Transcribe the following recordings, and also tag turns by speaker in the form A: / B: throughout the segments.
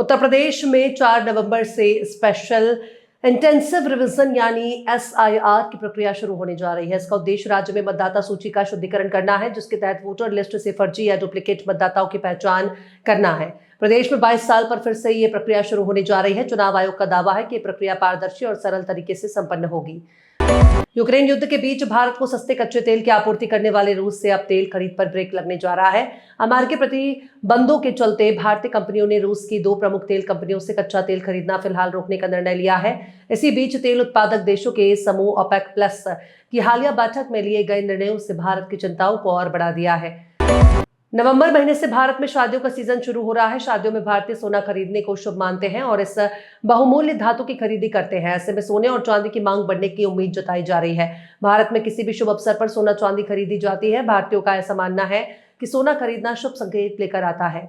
A: उत्तर प्रदेश में 4 नवंबर से special intensive revision यानी SIR की प्रक्रिया शुरू होने जा रही है। इसका उद्देश्य राज्य में मतदाता सूची का शुद्धिकरण करना है, जिसके तहत वोटर लिस्ट से फर्जी या डुप्लीकेट मतदाताओं की पहचान करना है। प्रदेश में 22 साल पर फिर से ये प्रक्रिया शुरू होने जा रही है। चुनाव आयोग का दावा है कि ये प्रक्रिया पारदर्शी और सरल तरीके से संपन्न होगी। यूक्रेन युद्ध के बीच भारत को सस्ते कच्चे तेल की आपूर्ति करने वाले रूस से अब तेल खरीद पर ब्रेक लगने जा रहा है। अमेरिकी प्रतिबंधों के चलते भारतीय कंपनियों ने रूस की 2 प्रमुख तेल कंपनियों से कच्चा तेल खरीदना फिलहाल रोकने का निर्णय लिया है। इसी बीच तेल उत्पादक देशों के समूह OPEC प्लस की हालिया बैठक में लिए गए निर्णयों से भारत की चिंताओं को और बढ़ा दिया है। नवंबर महीने से भारत में शादियों का सीजन शुरू हो रहा है। शादियों में भारतीय सोना खरीदने को शुभ मानते हैं और इस बहुमूल्य धातु की खरीदी करते हैं। ऐसे में सोने और चांदी की मांग बढ़ने की उम्मीद जताई जा रही है। भारत में किसी भी शुभ अवसर पर सोना चांदी खरीदी जाती है। भारतीयों का ऐसा मानना है कि सोना खरीदना शुभ संकेत लेकर आता है।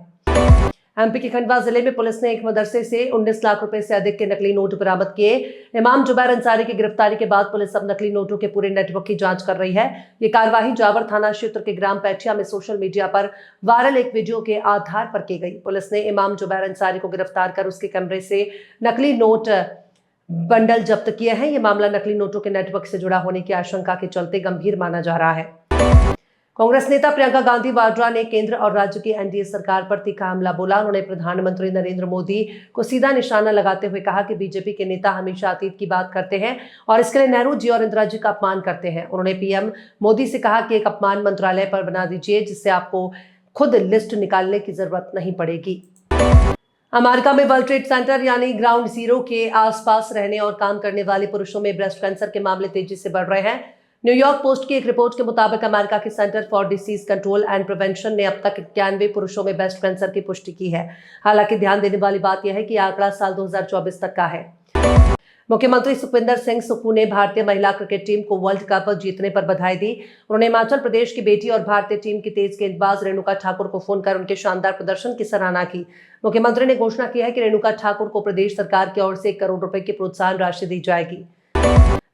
A: MP के खंडवा जिले में पुलिस ने एक मदरसे से 19 लाख रुपए से अधिक के नकली नोट बरामद किए। इमाम जुबैर अंसारी की गिरफ्तारी के बाद पुलिस अब नकली नोटों के पूरे नेटवर्क की जांच कर रही है। ये कार्रवाई जावर थाना क्षेत्र के ग्राम पैठिया में सोशल मीडिया पर वायरल एक वीडियो के आधार पर की गई। पुलिस ने इमाम जुबैर अंसारी को गिरफ्तार कर उसके कमरे से नकली नोट बंडल जब्त किए हैं। ये मामला नकली नोटों के नेटवर्क से जुड़ा होने की आशंका के चलते गंभीर माना जा रहा है। कांग्रेस नेता प्रियंका गांधी वाड्रा ने केंद्र और राज्य की NDA सरकार पर तीखा हमला बोला। उन्होंने प्रधानमंत्री नरेंद्र मोदी को सीधा निशाना लगाते हुए कहा कि बीजेपी के नेता हमेशा अतीत की बात करते हैं और इसके लिए नेहरू जी और इंदिरा जी का अपमान करते हैं। उन्होंने PM मोदी से कहा कि एक अपमान मंत्रालय पर बना दीजिए, जिससे आपको खुद लिस्ट निकालने की जरूरत नहीं पड़ेगी। अमेरिका में वर्ल्ड ट्रेड सेंटर यानी ग्राउंड जीरो के आसपास रहने और काम करने वाले पुरुषों में ब्रेस्ट कैंसर के मामले तेजी से बढ़ रहे हैं। न्यूयॉर्क पोस्ट की एक रिपोर्ट के मुताबिक अमेरिका के centre for disease control and prevention ने अब तक 91 पुरुषों में ब्रेस्ट कैंसर की पुष्टि की है। हालांकि ध्यान देने वाली बात यह है कि आंकड़ा साल 2024 तक का है। मुख्यमंत्री सुखविंदर सिंह सुक्खू ने भारतीय महिला क्रिकेट टीम को वर्ल्ड कप जीतने पर बधाई दी। उन्होंने हिमाचल प्रदेश की बेटी और भारतीय टीम की तेज गेंदबाज रेणुका ठाकुर को फोन कर उनके शानदार प्रदर्शन की सराहना की। मुख्यमंत्री ने घोषणा की है कि रेणुका ठाकुर को प्रदेश सरकार की ओर से 1 करोड़ रुपए की प्रोत्साहन राशि दी जाएगी।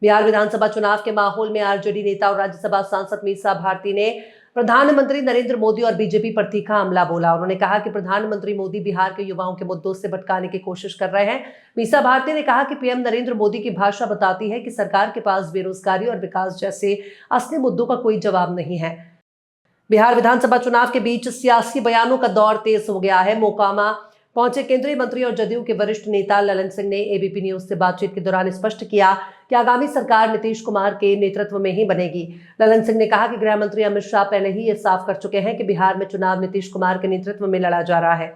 A: बिहार विधानसभा चुनाव के माहौल में RJD नेता और राज्यसभा सांसद मीसा भारती ने प्रधानमंत्री नरेंद्र मोदी और बीजेपी पर तीखा हमला बोला। उन्होंने कहा कि प्रधानमंत्री मोदी बिहार के युवाओं के मुद्दों से भटकाने की कोशिश कर रहे हैं। मीसा भारती ने कहा कि PM नरेंद्र मोदी की भाषा बताती है कि सरकार के पास बेरोजगारी और विकास जैसे असली मुद्दों का कोई जवाब नहीं है। बिहार विधानसभा चुनाव के बीच सियासी बयानों का दौर तेज हो गया है। मोकामा पहुंचे केंद्रीय मंत्री और जदयू के वरिष्ठ नेता ललन सिंह ने ABP न्यूज से बातचीत के दौरान स्पष्ट किया कि आगामी सरकार नीतीश कुमार के नेतृत्व में ही बनेगी। ललन सिंह ने कहा कि गृह मंत्री अमित शाह पहले ही ये साफ कर चुके हैं कि बिहार में चुनाव नीतीश कुमार के नेतृत्व में लड़ा जा रहा है।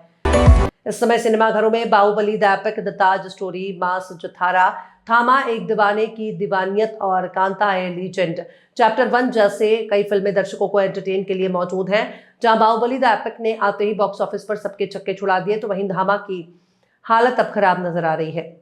A: इस समय सिनेमाघरों में Baahubali the epic, the Taj story, mass Jathara, Thamma Ek दीवाने की दीवानियत और कांता ए लीजेंड चैप्टर 1 जैसे कई फिल्में दर्शकों को एंटरटेन के लिए मौजूद हैं। जहां बाहुबली द एपिक ने आते ही बॉक्स ऑफिस पर सबके छक्के छुड़ा दिए, तो वहीं धामा की हालत अब खराब नजर आ रही है।